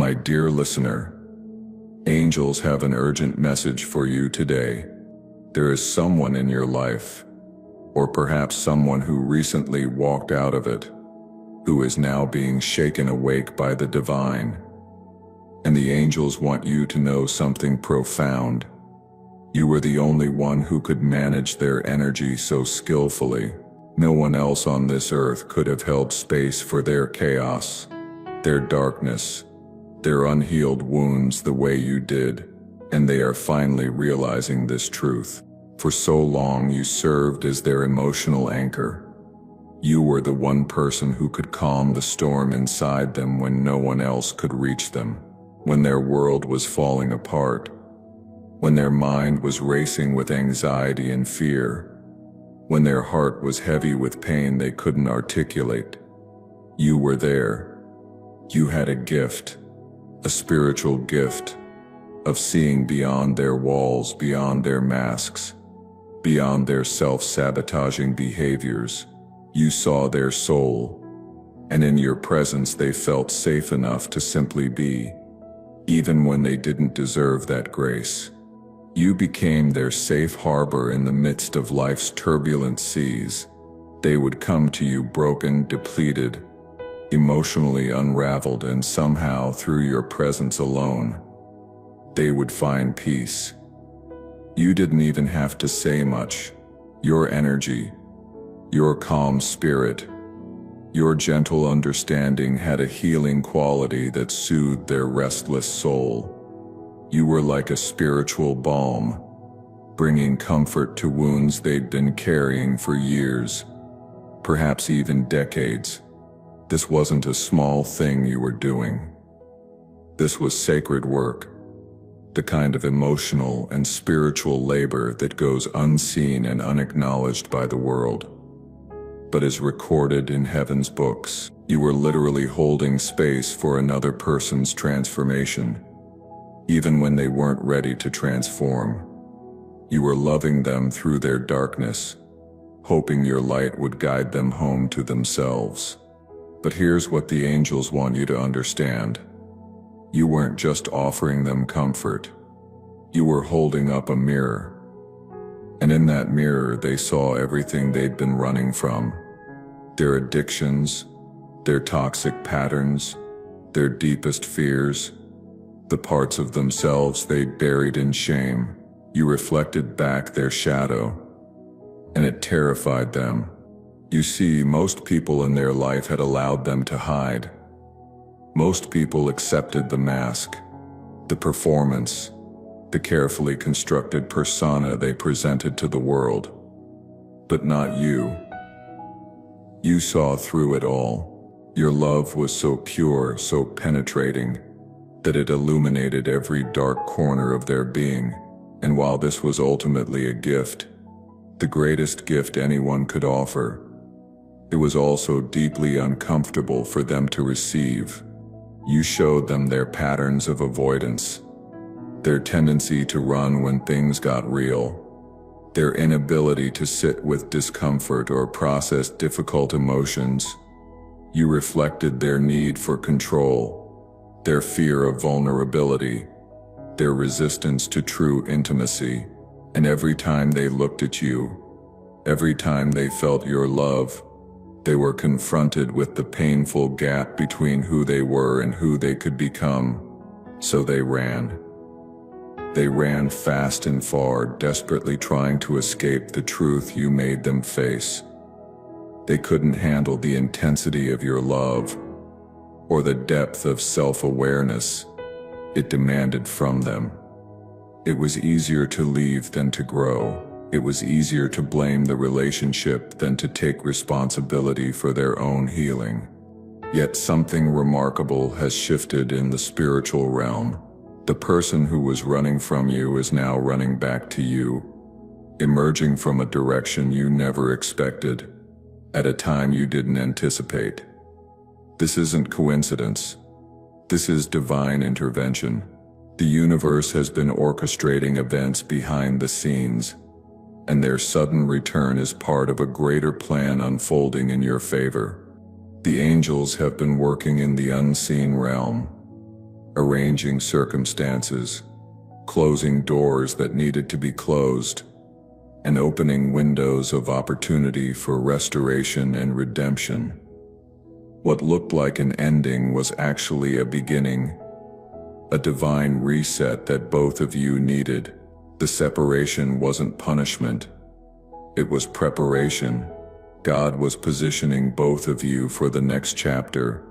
My dear listener, angels have an urgent message for you today. There is someone in your life, or perhaps someone who recently walked out of it, who is now being shaken awake by the divine. And the angels want you to know something profound. You were the only one who could manage their energy so skillfully. No one else on this earth could have held space for their chaos, their darkness, their unhealed wounds the way you did. And they are finally realizing this truth. For so long you served as their emotional anchor. You were the one person who could calm the storm inside them when no one else could reach them, when their world was falling apart, when their mind was racing with anxiety and fear, when their heart was heavy with pain they couldn't articulate. You were there. You had a gift, a spiritual gift, of seeing beyond their walls, beyond their masks, beyond their self-sabotaging behaviors. You saw their soul, and in your presence they felt safe enough to simply be, even when they didn't deserve that grace. You became their safe harbor in the midst of life's turbulent seas. They would come to you broken, depleted, emotionally unraveled, and somehow through your presence alone, they would find peace. You didn't even have to say much. Your energy, your calm spirit, your gentle understanding had a healing quality that soothed their restless soul. You were like a spiritual balm, bringing comfort to wounds they'd been carrying for years, perhaps even decades. This wasn't a small thing you were doing. This was sacred work, the kind of emotional and spiritual labor that goes unseen and unacknowledged by the world, but is recorded in heaven's books. You were literally holding space for another person's transformation, even when they weren't ready to transform. You were loving them through their darkness, hoping your light would guide them home to themselves. But here's what the angels want you to understand. You weren't just offering them comfort. You were holding up a mirror. And in that mirror they saw everything they'd been running from. Their addictions, their toxic patterns, their deepest fears, the parts of themselves they'd buried in shame. You reflected back their shadow, and it terrified them. You see, most people in their life had allowed them to hide. Most people accepted the mask, the performance, the carefully constructed persona they presented to the world. But not you. You saw through it all. Your love was so pure, so penetrating, that it illuminated every dark corner of their being. And while this was ultimately a gift, the greatest gift anyone could offer, it was also deeply uncomfortable for them to receive. You showed them their patterns of avoidance, their tendency to run when things got real, their inability to sit with discomfort or process difficult emotions. You reflected their need for control, their fear of vulnerability, their resistance to true intimacy. And every time they looked at you, every time they felt your love, they were confronted with the painful gap between who they were and who they could become. So they ran. They ran fast and far, desperately trying to escape the truth you made them face. They couldn't handle the intensity of your love, or the depth of self-awareness it demanded from them. It was easier to leave than to grow. It was easier to blame the relationship than to take responsibility for their own healing. Yet something remarkable has shifted in the spiritual realm. The person who was running from you is now running back to you, emerging from a direction you never expected, at a time you didn't anticipate. This isn't coincidence. This is divine intervention. The universe has been orchestrating events behind the scenes, and their sudden return is part of a greater plan unfolding in your favor. The angels have been working in the unseen realm, arranging circumstances, closing doors that needed to be closed, and opening windows of opportunity for restoration and redemption. What looked like an ending was actually a beginning, a divine reset that both of you needed. The separation wasn't punishment, it was preparation. God was positioning both of you for the next chapter,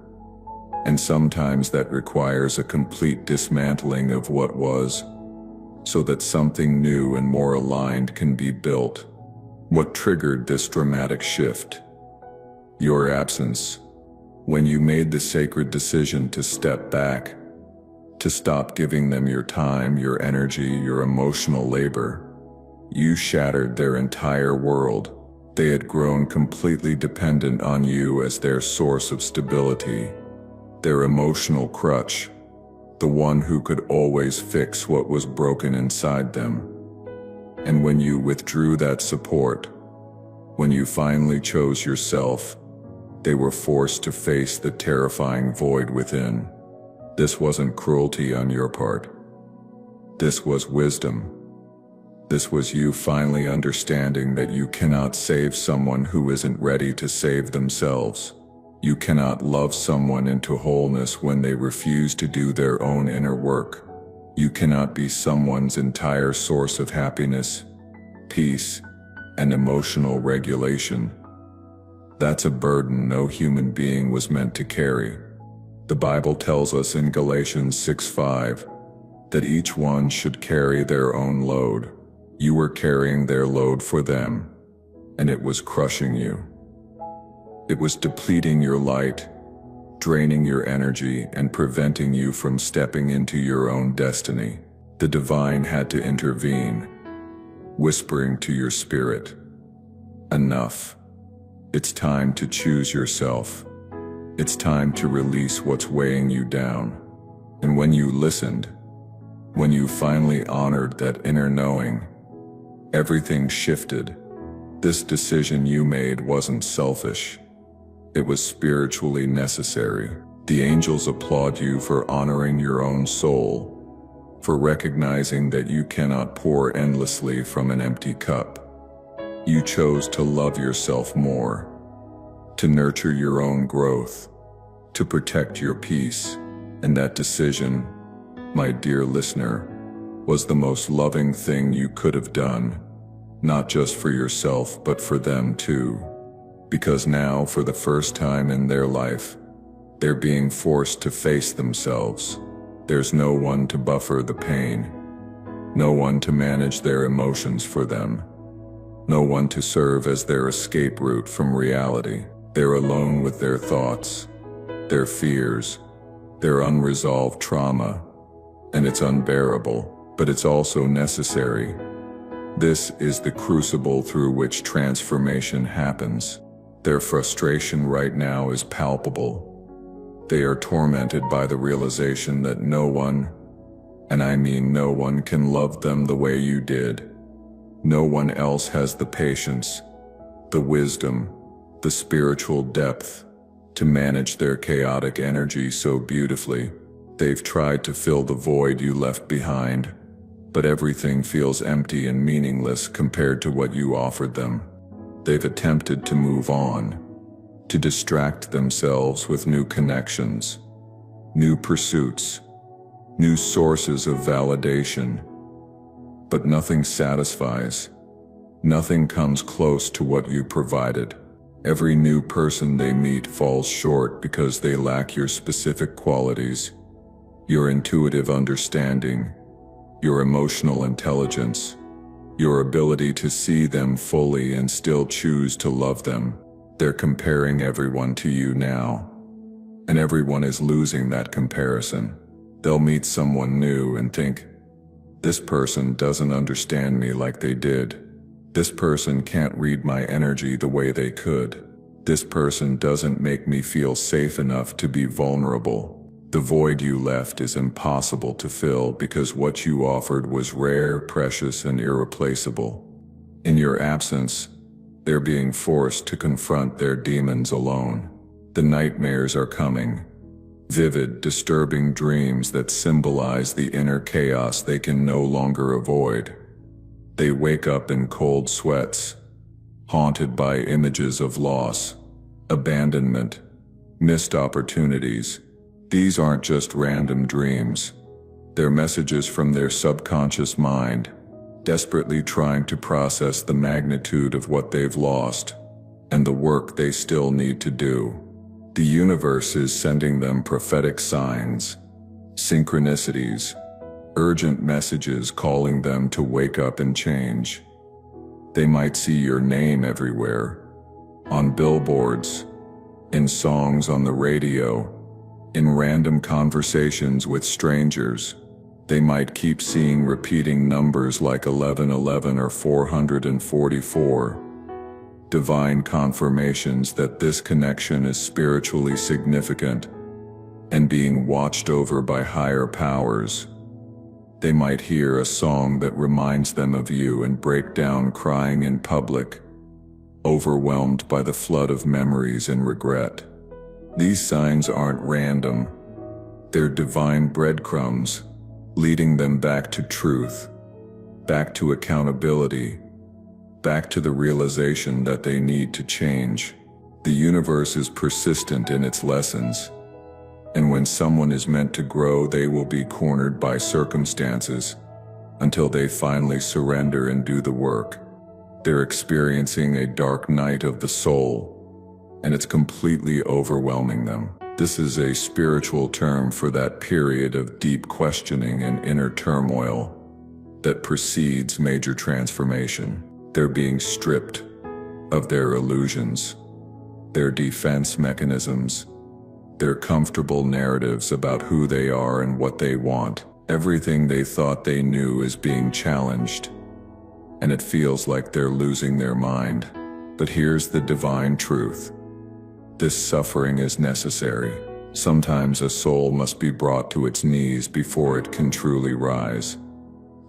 and sometimes that requires a complete dismantling of what was, so that something new and more aligned can be built. What triggered this dramatic shift? Your absence. When you made the sacred decision to step back, to stop giving them your time, your energy, your emotional labor, you shattered their entire world. They had grown completely dependent on you as their source of stability, their emotional crutch, the one who could always fix what was broken inside them. And when you withdrew that support, when you finally chose yourself, they were forced to face the terrifying void within. This wasn't cruelty on your part. This was wisdom. This was you finally understanding that you cannot save someone who isn't ready to save themselves. You cannot love someone into wholeness when they refuse to do their own inner work. You cannot be someone's entire source of happiness, peace, and emotional regulation. That's a burden no human being was meant to carry. The Bible tells us in Galatians 6:5 that each one should carry their own load. You were carrying their load for them, and it was crushing you. It was depleting your light, draining your energy, and preventing you from stepping into your own destiny. The divine had to intervene, whispering to your spirit, "Enough. It's time to choose yourself. It's time to release what's weighing you down." And when you listened, when you finally honored that inner knowing, everything shifted. This decision you made wasn't selfish. It was spiritually necessary. The angels applaud you for honoring your own soul, for recognizing that you cannot pour endlessly from an empty cup. You chose to love yourself more, to nurture your own growth, to protect your peace. And that decision, my dear listener, was the most loving thing you could have done, not just for yourself but for them too. Because now, for the first time in their life, they're being forced to face themselves. There's no one to buffer the pain, no one to manage their emotions for them, no one to serve as their escape route from reality. They're alone with their thoughts, their fears, their unresolved trauma, and it's unbearable, but it's also necessary. This is the crucible through which transformation happens. Their frustration right now is palpable. They are tormented by the realization that no one, and I mean no one, can love them the way you did. No one else has the patience, the wisdom, the spiritual depth to manage their chaotic energy so beautifully. They've tried to fill the void you left behind, but everything feels empty and meaningless compared to what you offered them. They've attempted to move on, to distract themselves with new connections, new pursuits, new sources of validation. But nothing satisfies. Nothing comes close to what you provided. Every new person they meet falls short because they lack your specific qualities, your intuitive understanding, your emotional intelligence, your ability to see them fully and still choose to love them. They're comparing everyone to you now, and everyone is losing that comparison. They'll meet someone new and think, "This person doesn't understand me like they did. This person can't read my energy the way they could. This person doesn't make me feel safe enough to be vulnerable." The void you left is impossible to fill because what you offered was rare, precious, and irreplaceable. In your absence, they're being forced to confront their demons alone. The nightmares are coming. Vivid, disturbing dreams that symbolize the inner chaos they can no longer avoid. They wake up in cold sweats, haunted by images of loss, abandonment, missed opportunities. These aren't just random dreams. They're messages from their subconscious mind, desperately trying to process the magnitude of what they've lost and the work they still need to do. The universe is sending them prophetic signs, synchronicities, urgent messages calling them to wake up and change. They might see your name everywhere, on billboards, in songs on the radio, in random conversations with strangers. They might keep seeing repeating numbers like 1111 or 444. Divine confirmations that this connection is spiritually significant and being watched over by higher powers. They might hear a song that reminds them of you and break down crying in public, overwhelmed by the flood of memories and regret. These signs aren't random. They're divine breadcrumbs, leading them back to truth, back to accountability, back to the realization that they need to change. The universe is persistent in its lessons, and when someone is meant to grow, they will be cornered by circumstances until they finally surrender and do the work. They're experiencing a dark night of the soul, and it's completely overwhelming them. This is a spiritual term for that period of deep questioning and inner turmoil that precedes major transformation. They're being stripped of their illusions, their defense mechanisms, their comfortable narratives about who they are and what they want. Everything they thought they knew is being challenged, and it feels like they're losing their mind. But here's the divine truth. This suffering is necessary. Sometimes a soul must be brought to its knees before it can truly rise.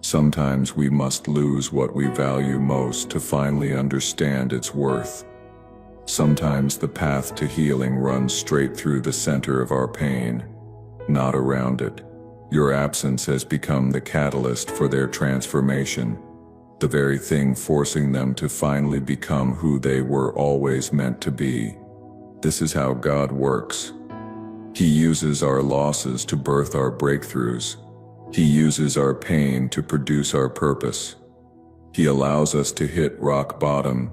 Sometimes we must lose what we value most to finally understand its worth. Sometimes the path to healing runs straight through the center of our pain, not around it. Your absence has become the catalyst for their transformation, the very thing forcing them to finally become who they were always meant to be. This is how God works. He uses our losses to birth our breakthroughs. He uses our pain to produce our purpose. He allows us to hit rock bottom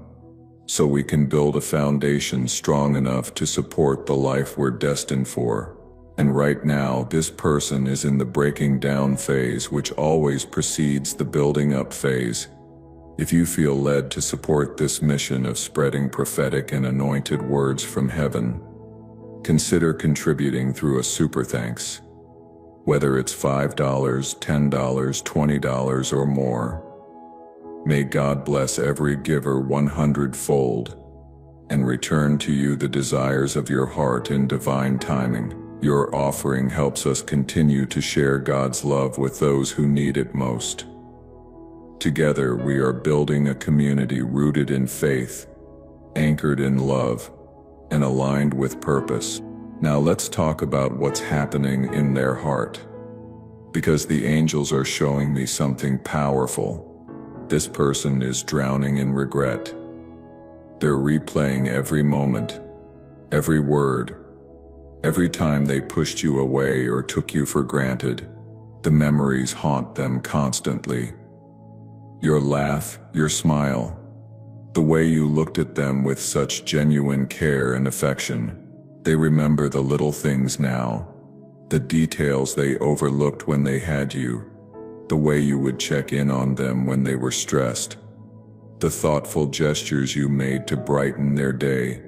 so we can build a foundation strong enough to support the life we're destined for. And right now, this person is in the breaking down phase, which always precedes the building up phase. If you feel led to support this mission of spreading prophetic and anointed words from heaven, consider contributing through a super thanks. Whether it's $5, $10, $20, or more. May God bless every giver 100-fold and return to you the desires of your heart in divine timing. Your offering helps us continue to share God's love with those who need it most. Together, we are building a community rooted in faith, anchored in love, and aligned with purpose. Now let's talk about what's happening in their heart. Because the angels are showing me something powerful. This person is drowning in regret. They're replaying every moment, every word, every time they pushed you away or took you for granted. The memories haunt them constantly. Your laugh, your smile, the way you looked at them with such genuine care and affection. They remember the little things now, the details they overlooked when they had you, the way you would check in on them when they were stressed, the thoughtful gestures you made to brighten their day,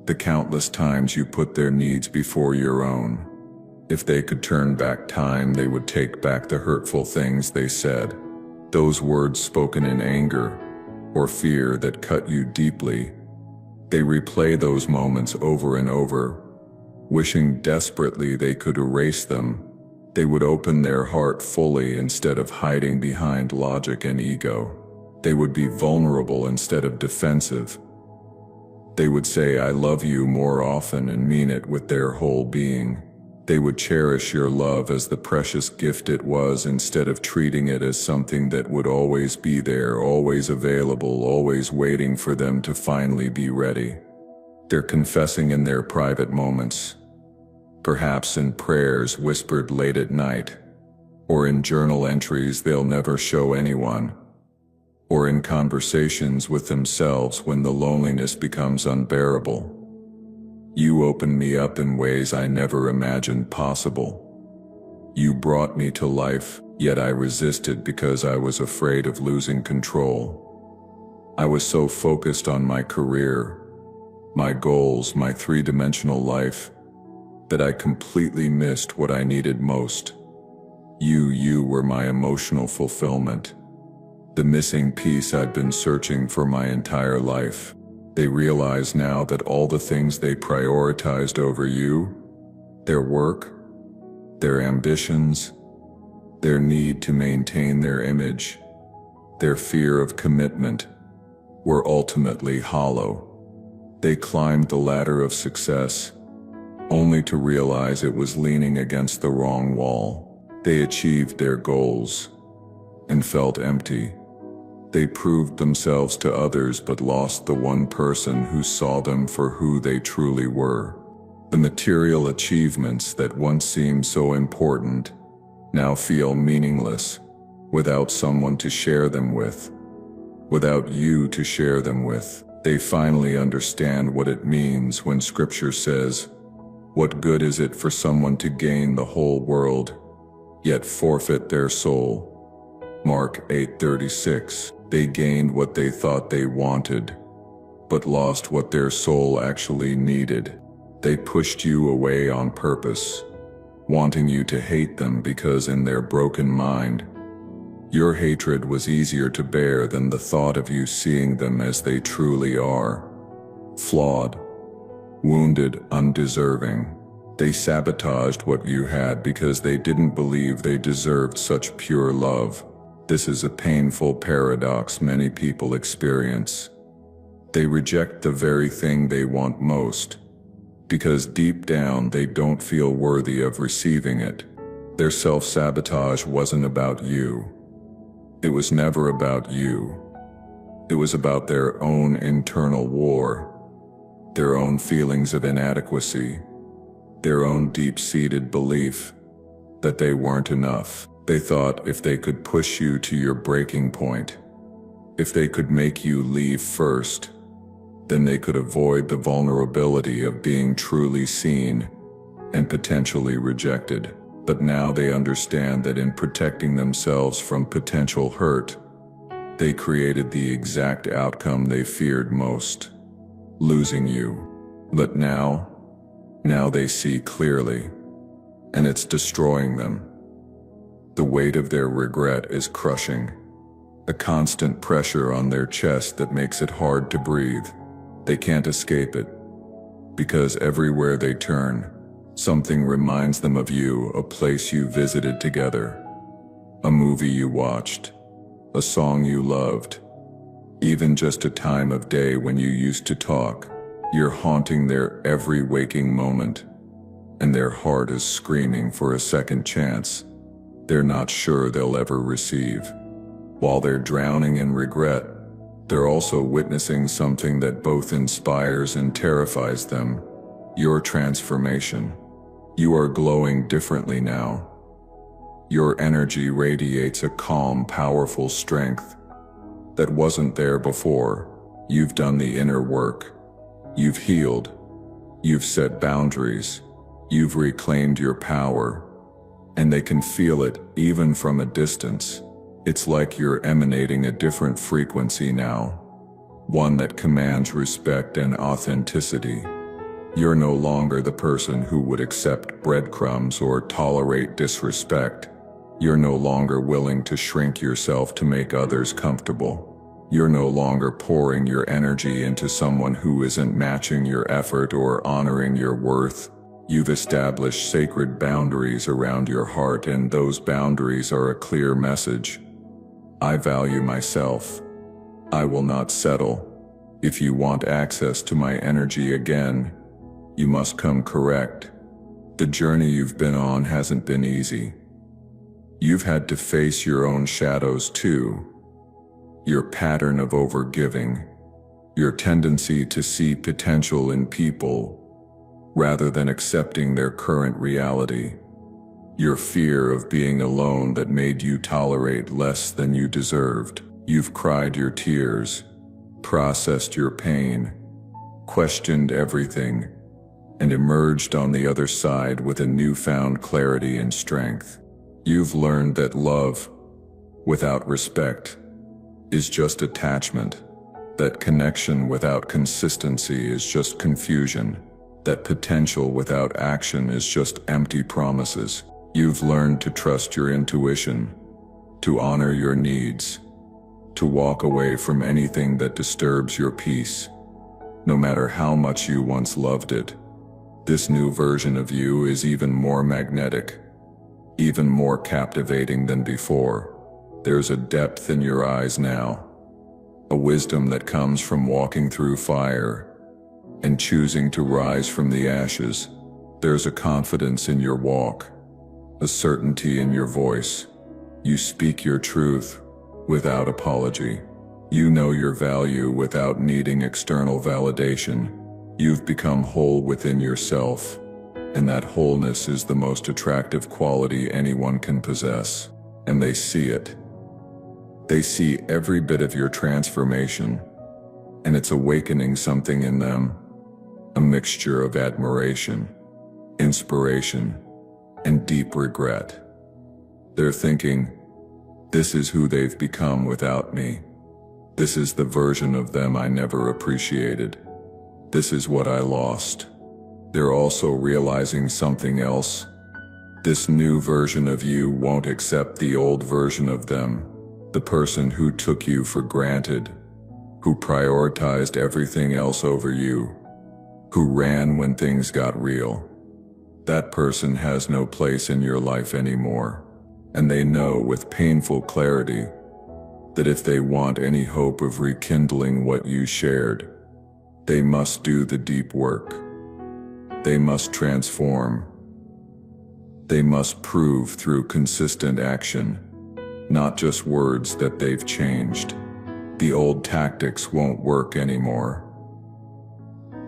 the countless times you put their needs before your own. If they could turn back time, they would take back the hurtful things they said, those words spoken in anger or fear that cut you deeply. They replay those moments over and over, wishing desperately they could erase them. They would open their heart fully instead of hiding behind logic and ego. They would be vulnerable instead of defensive. They would say, "I love you" more often and mean it with their whole being. They would cherish your love as the precious gift it was instead of treating it as something that would always be there, always available, always waiting for them to finally be ready. They're confessing in their private moments, perhaps in prayers whispered late at night, or in journal entries they'll never show anyone, or in conversations with themselves when the loneliness becomes unbearable. You opened me up in ways I never imagined possible. You brought me to life, yet I resisted because I was afraid of losing control. I was so focused on my career, my goals, my three-dimensional life, that I completely missed what I needed most. You were my emotional fulfillment, the missing piece I'd been searching for my entire life. They realize now that all the things they prioritized over you, their work, their ambitions, their need to maintain their image, their fear of commitment, were ultimately hollow. They climbed the ladder of success, only to realize it was leaning against the wrong wall. They achieved their goals and felt empty. They proved themselves to others but lost the one person who saw them for who they truly were. The material achievements that once seemed so important now feel meaningless without someone to share them with, without you to share them with. They finally understand what it means when Scripture says, "What good is it for someone to gain the whole world, yet forfeit their soul?" Mark 8:36. They gained what they thought they wanted, but lost what their soul actually needed. They pushed you away on purpose, wanting you to hate them because in their broken mind, your hatred was easier to bear than the thought of you seeing them as they truly are. Flawed, wounded, undeserving. They sabotaged what you had because they didn't believe they deserved such pure love. This is a painful paradox many people experience. They reject the very thing they want most, because deep down they don't feel worthy of receiving it. Their self-sabotage wasn't about you. It was never about you. It was about their own internal war, their own feelings of inadequacy, their own deep-seated belief that they weren't enough. They thought if they could push you to your breaking point, if they could make you leave first, then they could avoid the vulnerability of being truly seen and potentially rejected. But now they understand that in protecting themselves from potential hurt, they created the exact outcome they feared most, losing you. But now they see clearly, and it's destroying them. The weight of their regret is crushing, a constant pressure on their chest that makes it hard to breathe. They can't escape it, because everywhere they turn, something reminds them of you, a place you visited together, a movie you watched, a song you loved, even just a time of day when you used to talk. You're haunting their every waking moment, and their heart is screaming for a second chance they're not sure they'll ever receive. While they're drowning in regret, they're also witnessing something that both inspires and terrifies them: your transformation. You are glowing differently now. Your energy radiates a calm, powerful strength that wasn't there before. You've done the inner work. You've healed. You've set boundaries. You've reclaimed your power. And they can feel it, even from a distance. It's like you're emanating a different frequency now, one that commands respect and authenticity. You're no longer the person who would accept breadcrumbs or tolerate disrespect. You're no longer willing to shrink yourself to make others comfortable. You're no longer pouring your energy into someone who isn't matching your effort or honoring your worth. You've established sacred boundaries around your heart, and those boundaries are a clear message. I value myself. I will not settle. If you want access to my energy again, you must come correct. The journey you've been on hasn't been easy. You've had to face your own shadows too. Your pattern of overgiving, your tendency to see potential in people rather than accepting their current reality, your fear of being alone that made you tolerate less than you deserved. You've cried your tears, processed your pain, questioned everything, and emerged on the other side with a newfound clarity and strength. You've learned that love, without respect, is just attachment, that connection without consistency is just confusion, that potential without action is just empty promises. You've learned to trust your intuition, to honor your needs, to walk away from anything that disturbs your peace, no matter how much you once loved it. This new version of you is even more magnetic, even more captivating than before. There's a depth in your eyes now, a wisdom that comes from walking through fire and choosing to rise from the ashes. There's a confidence in your walk, a certainty in your voice. You speak your truth without apology. You know your value without needing external validation. You've become whole within yourself, and that wholeness is the most attractive quality anyone can possess. And they see it. They see every bit of your transformation, and it's awakening something in them, a mixture of admiration, inspiration, and deep regret. They're thinking, this is who they've become without me. This is the version of them I never appreciated. This is what I lost. They're also realizing something else. This new version of you won't accept the old version of them, the person who took you for granted, who prioritized everything else over you, who ran when things got real. That person has no place in your life anymore, and they know with painful clarity that if they want any hope of rekindling what you shared, they must do the deep work. They must transform. They must prove through consistent action, not just words, that they've changed. The old tactics won't work anymore.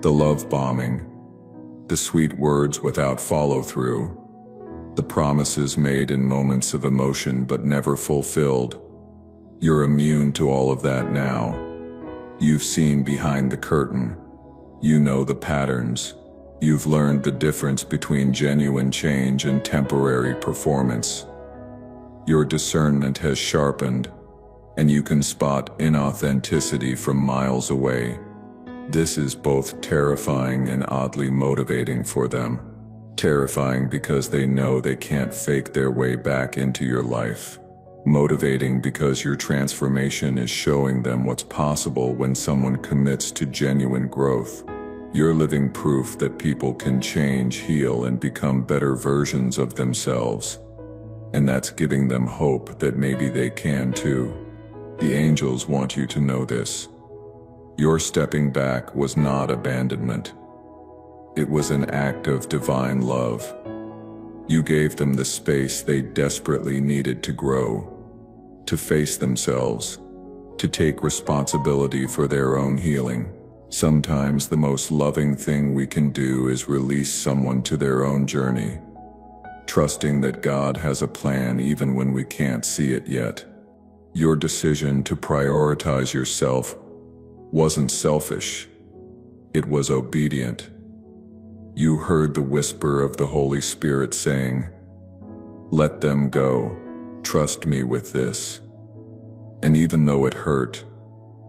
The love bombing, the sweet words without follow-through, the promises made in moments of emotion but never fulfilled. You're immune to all of that now. You've seen behind the curtain. You know the patterns. You've learned the difference between genuine change and temporary performance. Your discernment has sharpened, and you can spot inauthenticity from miles away. This is both terrifying and oddly motivating for them. Terrifying because they know they can't fake their way back into your life. Motivating because your transformation is showing them what's possible when someone commits to genuine growth. You're living proof that people can change, heal, and become better versions of themselves. And that's giving them hope that maybe they can too. The angels want you to know this. Your stepping back was not abandonment. It was an act of divine love. You gave them the space they desperately needed to grow, to face themselves, to take responsibility for their own healing. Sometimes the most loving thing we can do is release someone to their own journey, trusting that God has a plan even when we can't see it yet. Your decision to prioritize yourself wasn't selfish. It was obedient. You heard the whisper of the Holy Spirit saying, "Let them go. Trust me with this." And even though it hurt,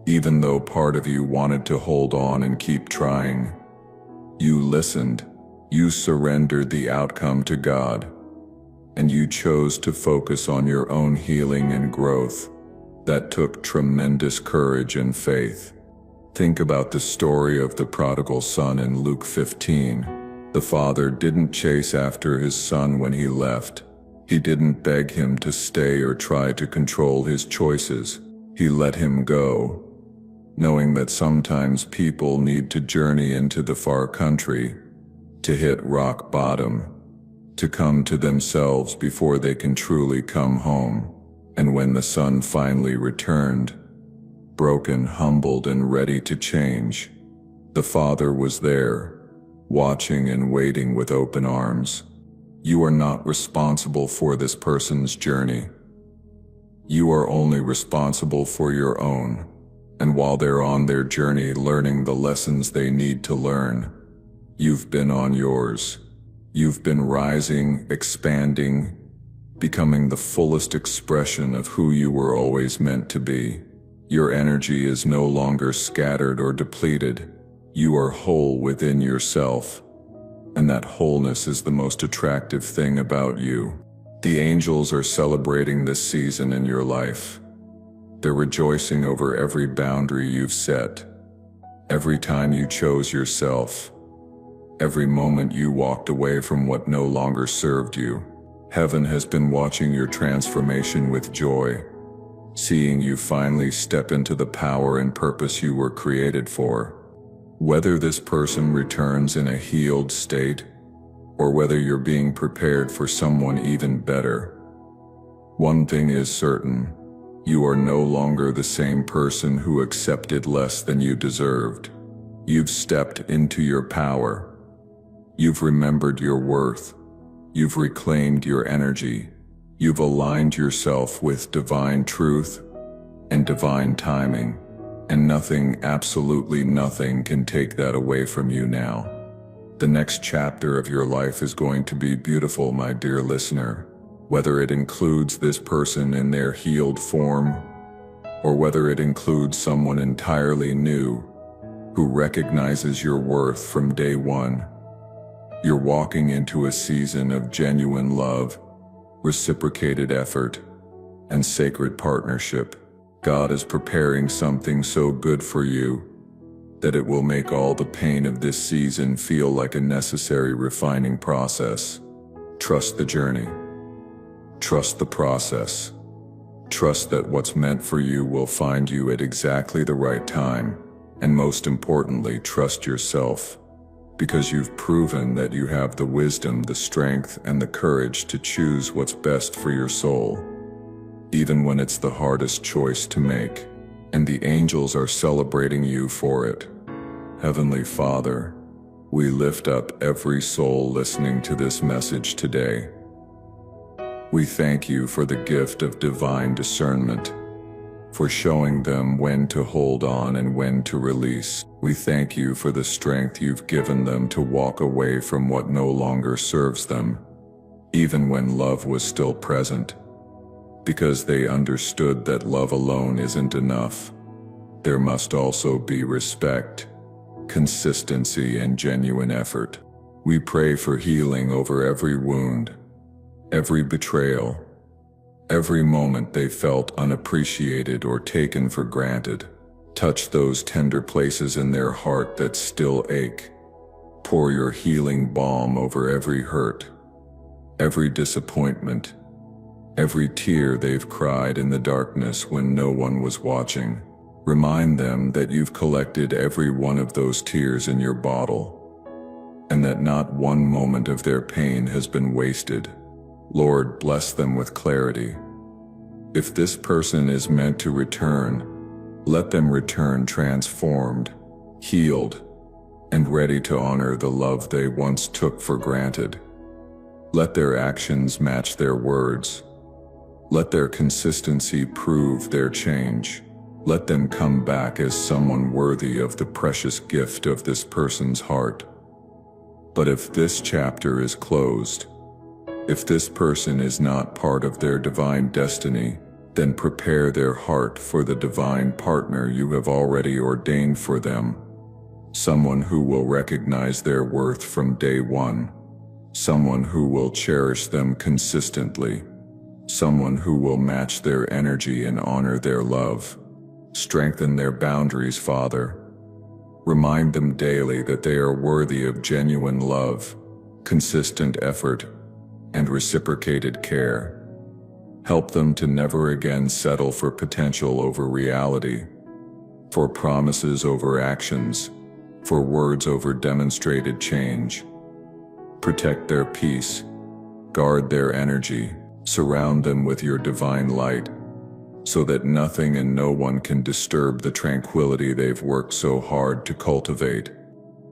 even though part of you wanted to hold on and keep trying, you listened, you surrendered the outcome to God, and you chose to focus on your own healing and growth. That took tremendous courage and faith. Think about the story of the prodigal son in Luke 15. The father didn't chase after his son when he left. He didn't beg him to stay or try to control his choices. He let him go, knowing that sometimes people need to journey into the far country, to hit rock bottom, to come to themselves before they can truly come home. And when the son finally returned, broken, humbled, and ready to change, the father was there, watching and waiting with open arms. You are not responsible for this person's journey. You are only responsible for your own. And while they're on their journey learning the lessons they need to learn, you've been on yours. You've been rising, expanding, becoming the fullest expression of who you were always meant to be. Your energy is no longer scattered or depleted. You are whole within yourself, and that wholeness is the most attractive thing about you. The angels are celebrating this season in your life. They're rejoicing over every boundary you've set, every time you chose yourself, every moment you walked away from what no longer served you. Heaven has been watching your transformation with joy, seeing you finally step into the power and purpose you were created for. Whether this person returns in a healed state, or whether you're being prepared for someone even better, one thing is certain: you are no longer the same person who accepted less than you deserved. You've stepped into your power. You've remembered your worth. You've reclaimed your energy. You've aligned yourself with divine truth and divine timing. And nothing, absolutely nothing, can take that away from you now. The next chapter of your life is going to be beautiful, my dear listener. Whether it includes this person in their healed form, or whether it includes someone entirely new who recognizes your worth from day one, you're walking into a season of genuine love, reciprocated effort, and sacred partnership. God is preparing something so good for you that it will make all the pain of this season feel like a necessary refining process. Trust the journey. Trust the process. Trust that what's meant for you will find you at exactly the right time. And most importantly, trust yourself, because you've proven that you have the wisdom, the strength, and the courage to choose what's best for your soul, even when it's the hardest choice to make. And the angels are celebrating you for it. Heavenly Father, we lift up every soul listening to this message today. We thank you for the gift of divine discernment, for showing them when to hold on and when to release. We thank you for the strength you've given them to walk away from what no longer serves them, even when love was still present, because they understood that love alone isn't enough. There must also be respect, consistency, and genuine effort. We pray for healing over every wound, every betrayal, every moment they felt unappreciated or taken for granted. Touch those tender places in their heart that still ache. Pour your healing balm over every hurt, every disappointment, every tear they've cried in the darkness when no one was watching. Remind them that you've collected every one of those tears in your bottle, and that not one moment of their pain has been wasted. Lord, bless them with clarity. If this person is meant to return, let them return transformed, healed, and ready to honor the love they once took for granted. Let their actions match their words. Let their consistency prove their change. Let them come back as someone worthy of the precious gift of this person's heart. But if this chapter is closed, if this person is not part of their divine destiny, then prepare their heart for the divine partner you have already ordained for them. Someone who will recognize their worth from day one. Someone who will cherish them consistently. Someone who will match their energy and honor their love. Strengthen their boundaries, Father. Remind them daily that they are worthy of genuine love, consistent effort, and reciprocated care. Help them to never again settle for potential over reality, for promises over actions, for words over demonstrated change. Protect their peace, Guard their energy, surround them with your divine light, so that nothing and no one can disturb the tranquility they've worked so hard to cultivate.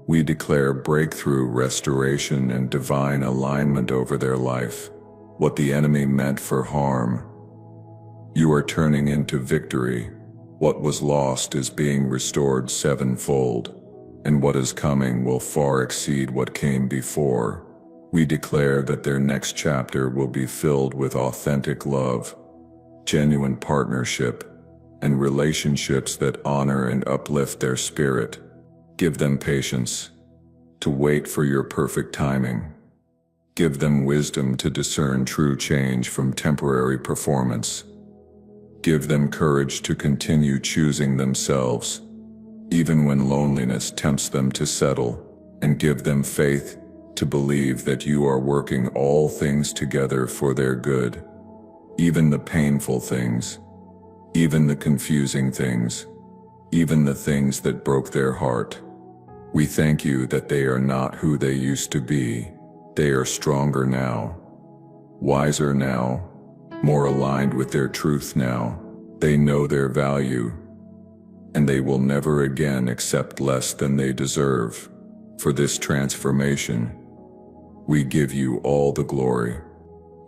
We declare breakthrough, restoration, and divine alignment over their life. What the enemy meant for harm, you are turning into victory. What was lost is being restored sevenfold, and what is coming will far exceed what came before. We declare that their next chapter will be filled with authentic love, genuine partnership, and relationships that honor and uplift their spirit. Give them patience to wait for your perfect timing. Give them wisdom to discern true change from temporary performance. Give them courage to continue choosing themselves, even when loneliness tempts them to settle, and give them faith to believe that you are working all things together for their good. Even the painful things, even the confusing things, even the things that broke their heart. We thank you that they are not who they used to be. They are stronger now, wiser now, more aligned with their truth now. They know their value, and they will never again accept less than they deserve. For this transformation, we give you all the glory.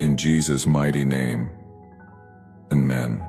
In Jesus' mighty name, amen.